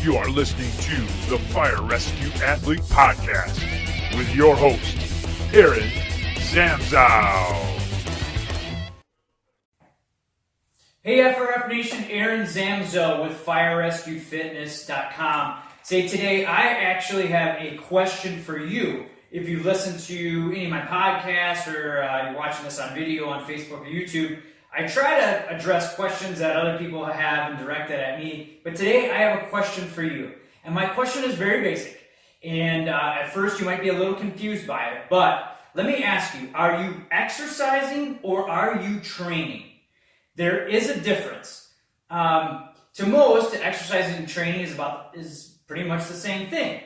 You are listening to the Fire Rescue Athlete Podcast with your host, Aaron Zamzow. Hey FRF Nation, Aaron Zamzow with firerescuefitness.com. Today I actually have a question for you. If you've listened to any of my podcasts or you're watching this on video on Facebook or YouTube, I try to address questions that other people have and direct it at me. But today I have a question for you. And my question is very basic. And at first you might be a little confused by it. But let me ask you, are you exercising or are you training? There is a difference. To most, exercising and training is pretty much the same thing.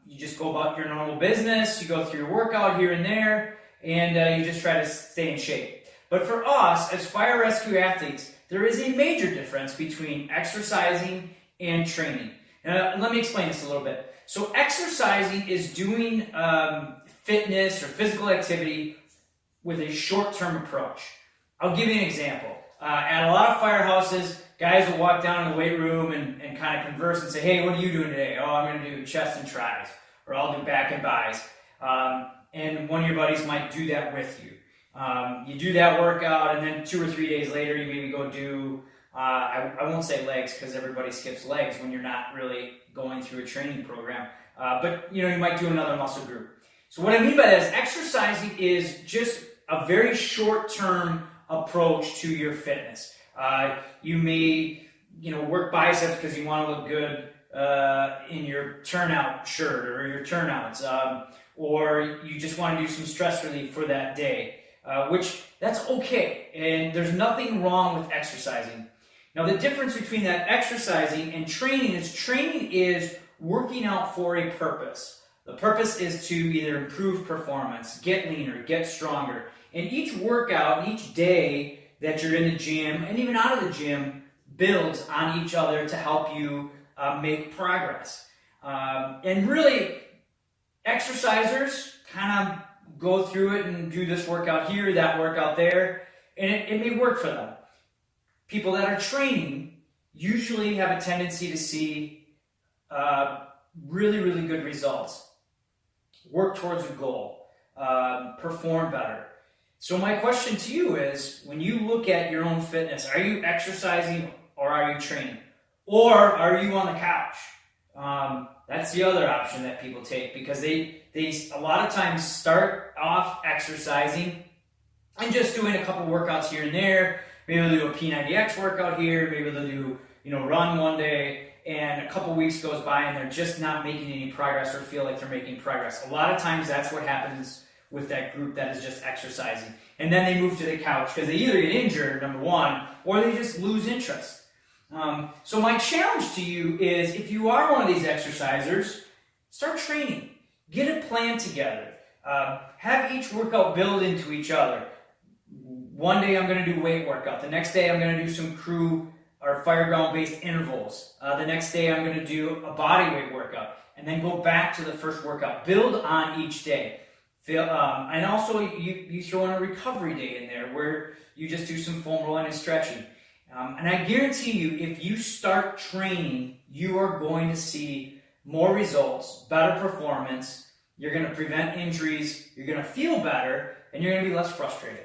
You just go about your normal business, you go through your workout here and there, and you just try to stay in shape. But for us, as fire rescue athletes, there is a major difference between exercising and training. And let me explain this a little bit. So exercising is doing fitness or physical activity with a short-term approach. I'll give you an example. At a lot of firehouses, guys will walk down in the weight room and kind of converse and say, hey, what are you doing today? Oh, I'm going to do chest and tries, or I'll do back and bis. And one of your buddies might do that with you. You do that workout, and then 2 or 3 days later, you maybe go do, I won't say legs because everybody skips legs when you're not really going through a training program. But you might do another muscle group. So what I mean by that is exercising is just a very short-term approach to your fitness. You may, work biceps because you want to look good in your turnout shirt or your turnouts, or you just want to do some stress relief for that day. Which that's okay, and there's nothing wrong with exercising. Now the difference between that exercising and training is working out for a purpose. The purpose is to either improve performance, get leaner, get stronger. And each workout, and each day that you're in the gym, and even out of the gym, builds on each other to help you make progress. And really, exercisers kind of go through it and do this workout here, that workout there, and it may work for them. People that are training usually have a tendency to see really, really good results, work towards a goal, perform better. So my question to you is, when you look at your own fitness, are you exercising or are you training? Or are you on the couch? That's the other option that people take, because they a lot of times start off exercising and just doing a couple workouts here and there. Maybe they'll do a P90X workout here, maybe they'll do run one day, and a couple weeks goes by and they're just not making any progress or feel like they're making progress. A lot of times that's what happens with that group that is just exercising. And then they move to the couch because they either get injured, number one, or they just lose interest. So my challenge to you is, if you are one of these exercisers, start training. Get a plan together. Have each workout build into each other. One day I'm going to do weight workout. The next day I'm going to do some crew or fireground-based intervals. The next day I'm going to do a body weight workout. And then go back to the first workout. Build on each day. And also you throw in a recovery day in there where you just do some foam rolling and stretching. And I guarantee you, if you start training, you are going to see more results, better performance. You're going to prevent injuries. You're going to feel better, and you're going to be less frustrated.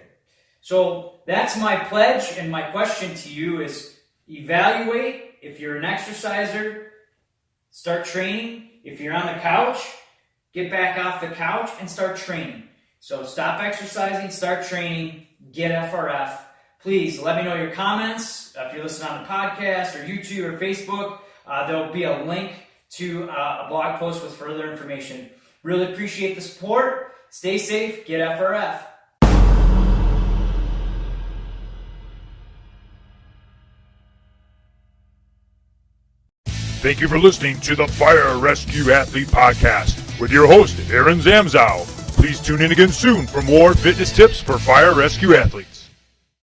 So that's my pledge, and my question to you is, evaluate. If you're an exerciser, start training. If you're on the couch, get back off the couch and start training. So stop exercising, start training, get FRF. Please let me know your comments. If you're listening on the podcast or YouTube or Facebook, there'll be a link to a blog post with further information. Really appreciate the support. Stay safe, get FRF. Thank you for listening to the Fire Rescue Athlete Podcast with your host, Aaron Zamzow. Please tune in again soon for more fitness tips for fire rescue athletes.